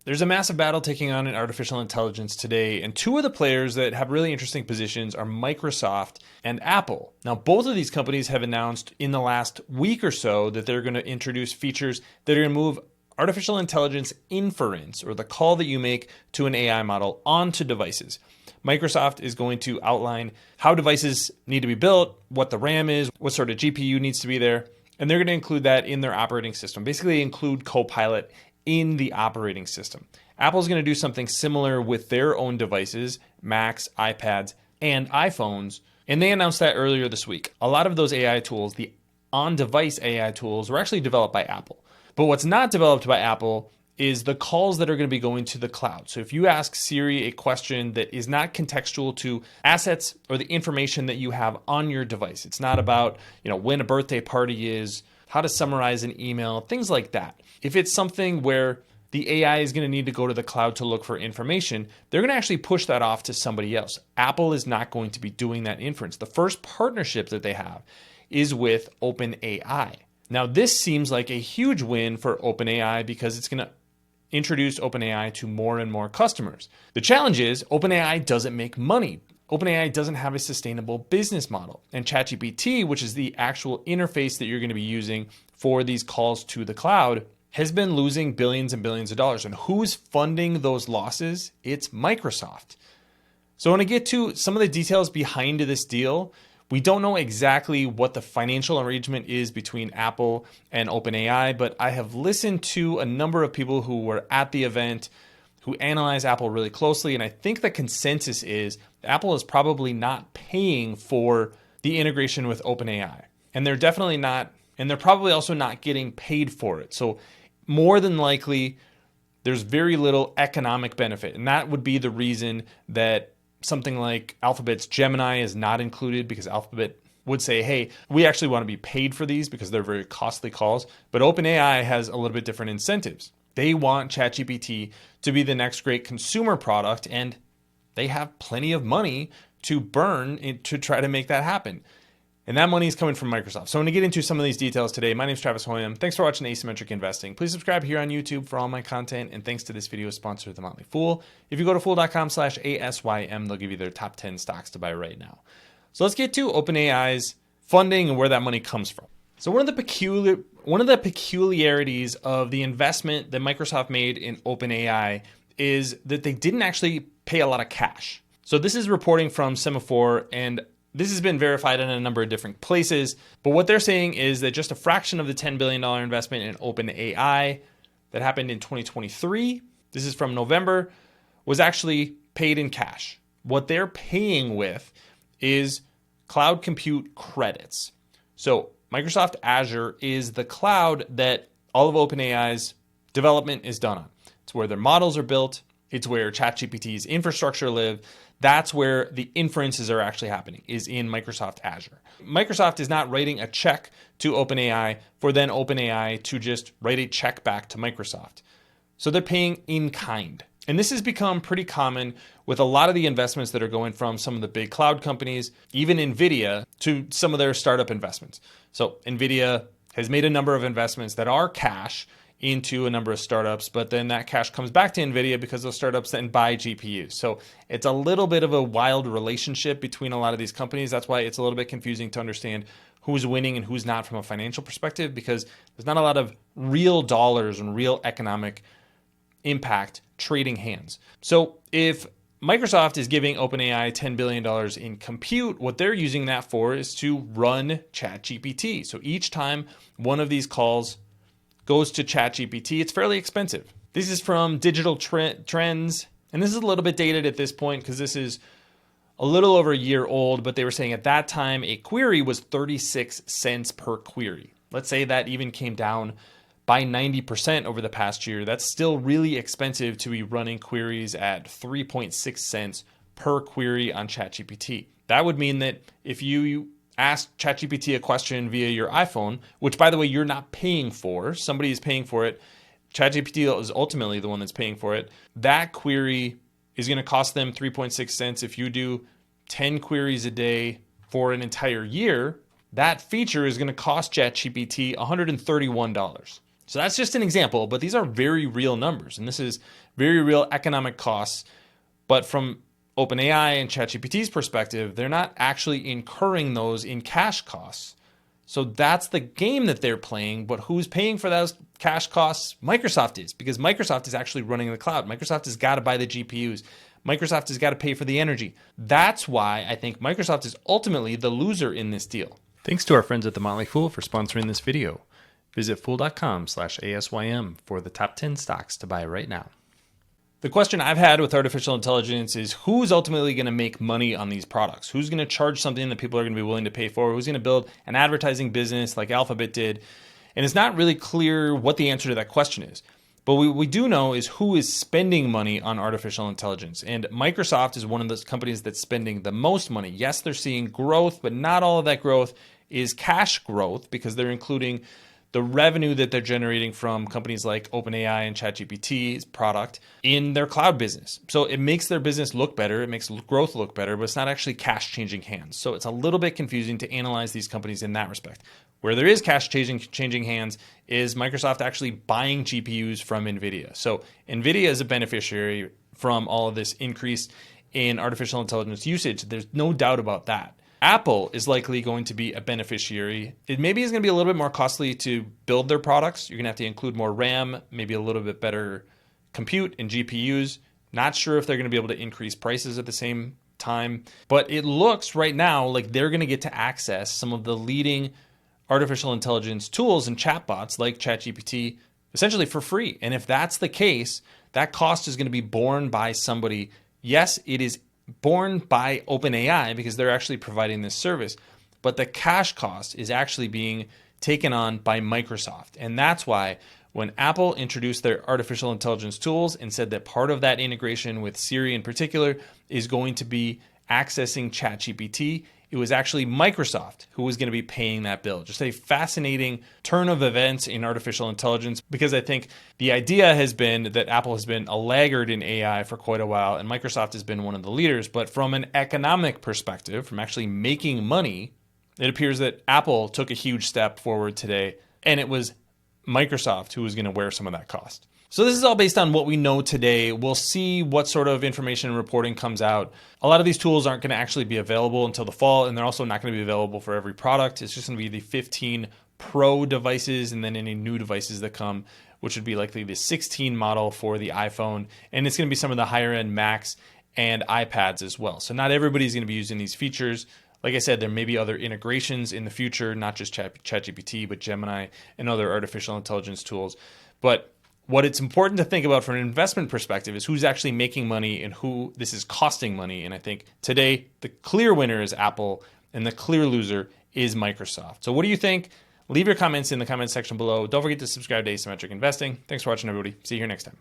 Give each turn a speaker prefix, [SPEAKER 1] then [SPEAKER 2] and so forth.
[SPEAKER 1] There's a massive battle taking on in artificial intelligence today, and two of the players that have really interesting positions are Microsoft and Apple. Now, both of these companies have announced in the last week or so that they're going to introduce features that are going to move artificial intelligence inference, or the call that you make to an AI model, onto devices. Microsoft is going to outline how devices need to be built, what the RAM is, what sort of GPU needs to be there, and they're going to include that in their operating system. Basically include Copilot in the operating system. Apple's going to do something similar with their own devices, Macs, iPads, and iPhones, and they announced that earlier this week. A lot of those AI tools, the on-device AI tools, were actually developed by Apple. But what's not developed by Apple is the calls that are going to be going to the cloud. So if you ask Siri a question that is not contextual to assets or the information that you have on your device, it's not about, when a birthday party is, how to summarize an email, things like that. If it's something where the AI is going to need to go to the cloud to look for information, they're going to actually push that off to somebody else. Apple is not going to be doing that inference. The first partnership that they have is with OpenAI. Now, this seems like a huge win for OpenAI because it's going to introduce OpenAI to more and more customers. The challenge is OpenAI doesn't make money. OpenAI doesn't have a sustainable business model. And ChatGPT, which is the actual interface that you're going to be using for these calls to the cloud, has been losing billions and billions of dollars. And who's funding those losses? It's Microsoft. So I want to get to some of the details behind this deal. We don't know exactly what the financial arrangement is between Apple and OpenAI, but I have listened to a number of people who were at the event who analyze Apple really closely, and I think the consensus is Apple is probably not paying for the integration with OpenAI. And they're definitely not, and they're probably also not getting paid for it. So more than likely, there's very little economic benefit. And that would be the reason that something like Alphabet's Gemini is not included, because Alphabet would say, hey, we actually want to be paid for these because they're very costly calls. But OpenAI has a little bit different incentives. They want ChatGPT to be the next great consumer product, and they have plenty of money to burn to try to make that happen. And that money is coming from Microsoft. So I'm going to get into some of these details today. My name is Travis Hoium. Thanks for watching Asymmetric Investing. Please subscribe here on YouTube for all my content. And thanks to this video sponsor, The Motley Fool. If you go to fool.com/ASYM, they'll give you their top 10 stocks to buy right now. So let's get to OpenAI's funding and where that money comes from. So one of the peculiarities of the investment that Microsoft made in OpenAI is that they didn't actually pay a lot of cash. So this is reporting from Semaphore, and this has been verified in a number of different places. But what they're saying is that just a fraction of the $10 billion investment in OpenAI that happened in 2023, this is from November, was actually paid in cash. What they're paying with is cloud compute credits. So Microsoft Azure is the cloud that all of OpenAI's development is done on. It's where their models are built. It's where ChatGPT's infrastructure live. That's where the inferences are actually happening, is in Microsoft Azure. Microsoft is not writing a check to OpenAI for then OpenAI to just write a check back to Microsoft. So they're paying in kind. And this has become pretty common with a lot of the investments that are going from some of the big cloud companies, even NVIDIA, to some of their startup investments. So NVIDIA has made a number of investments that are cash into a number of startups, but then that cash comes back to NVIDIA because those startups then buy GPUs. So it's a little bit of a wild relationship between a lot of these companies. That's why it's a little bit confusing to understand who's winning and who's not from a financial perspective, because there's not a lot of real dollars and real economic impact trading hands. So if Microsoft is giving OpenAI $10 billion in compute, what they're using that for is to run ChatGPT. So each time one of these calls goes to ChatGPT, it's fairly expensive. This is from Digital Trends, and this is a little bit dated at this point because this is a little over a year old, but they were saying at that time a query was 36 cents per query. Let's say that even came down by 90% over the past year. That's still really expensive to be running queries at 3.6 cents per query on ChatGPT. That would mean that if you ask ChatGPT a question via your iPhone, which by the way, you're not paying for, somebody is paying for it. ChatGPT is ultimately the one that's paying for it. That query is going to cost them 3.6 cents. If you do 10 queries a day for an entire year, that feature is going to cost ChatGPT $131. So that's just an example, but these are very real numbers, and this is very real economic costs. But from OpenAI and ChatGPT's perspective, they're not actually incurring those in cash costs. So that's the game that they're playing, but who's paying for those cash costs? Microsoft is, because Microsoft is actually running the cloud. Microsoft has got to buy the GPUs. Microsoft has got to pay for the energy. That's why I think Microsoft is ultimately the loser in this deal. Thanks to our friends at The Motley Fool for sponsoring this video. Visit fool.com/ASYM for the top 10 stocks to buy right now. The question I've had with artificial intelligence is who's ultimately going to make money on these products? Who's going to charge something that people are going to be willing to pay for? Who's going to build an advertising business like Alphabet did? And it's not really clear what the answer to that question is. But what we do know is who is spending money on artificial intelligence. And Microsoft is one of those companies that's spending the most money. Yes, they're seeing growth, but not all of that growth is cash growth because they're including the revenue that they're generating from companies like OpenAI and ChatGPT's product in their cloud business. So it makes their business look better. It makes growth look better, but it's not actually cash changing hands. So it's a little bit confusing to analyze these companies in that respect. Where there is cash changing hands is Microsoft actually buying GPUs from NVIDIA. So NVIDIA is a beneficiary from all of this increase in artificial intelligence usage. There's no doubt about that. Apple is likely going to be a beneficiary. It maybe is going to be a little bit more costly to build their products. You're going to have to include more RAM, maybe a little bit better compute and GPUs. Not sure if they're going to be able to increase prices at the same time. But it looks right now like they're going to get to access some of the leading artificial intelligence tools and chatbots like ChatGPT essentially for free. And if that's the case, that cost is going to be borne by somebody. Yes, it is borne by OpenAI because they're actually providing this service, but the cash cost is actually being taken on by Microsoft. And that's why when Apple introduced their artificial intelligence tools and said that part of that integration with Siri in particular is going to be accessing ChatGPT, it was actually Microsoft who was going to be paying that bill. Just a fascinating turn of events in artificial intelligence, because I think the idea has been that Apple has been a laggard in AI for quite a while, and Microsoft has been one of the leaders. But from an economic perspective, from actually making money, it appears that Apple took a huge step forward today, and it was Microsoft who was going to wear some of that cost. So this is all based on what we know today. We'll see what sort of information and reporting comes out. A lot of these tools aren't going to actually be available until the fall, and they're also not going to be available for every product. It's just going to be the 15 Pro devices and then any new devices that come, which would be likely the 16 model for the iPhone. And it's going to be some of the higher end Macs and iPads as well. So not everybody's going to be using these features. Like I said, there may be other integrations in the future, not just ChatGPT, but Gemini and other artificial intelligence tools. But what it's important to think about from an investment perspective is who's actually making money and who this is costing money. And I think today the clear winner is Apple and the clear loser is Microsoft. So what do you think? Leave your comments in the comments section below. Don't forget to subscribe to Asymmetric Investing. Thanks for watching, everybody. See you here next time.